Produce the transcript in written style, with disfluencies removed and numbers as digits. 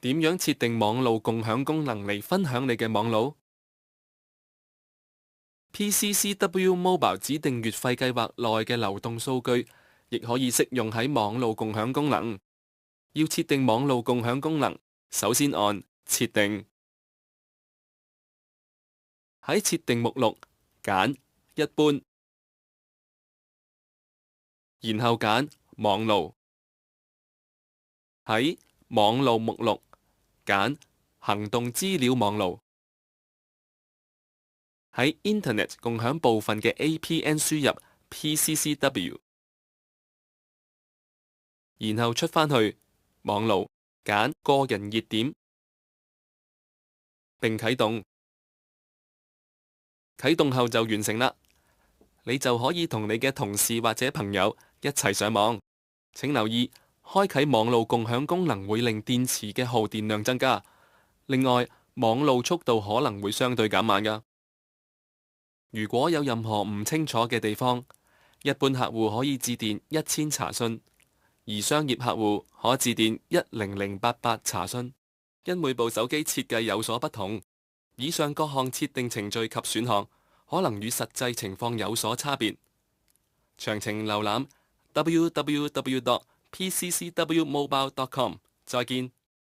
點樣設定網路共享功能嚟分享你嘅網路？PCCW Mobile 指定月費計劃內嘅流動數據，亦可以適用喺網路共享功能。要設定網路共享功能，首先按設定，喺設定目錄揀一般，然後揀網路，喺網路目錄揀行動資料網路，喺 Internet 共享部分嘅 APN 輸入 PCCW， 然後出返去網路揀個人熱點，並啟動。啟動後就完成啦，你就可以同你嘅同事或者朋友一齊上網。請留意，開啟網路共享功能會令電池嘅耗電量增加，另外網路速度可能會相對減慢㗎。如果有任何唔清楚嘅地方，一般客戶可以致電1000查詢，而商業客戶可致電10088查詢。因每部手機設計有所不同，以上各項設定程序及選項可能與實際情況有所差別。詳情瀏覽www.pccwmobile.com。再見。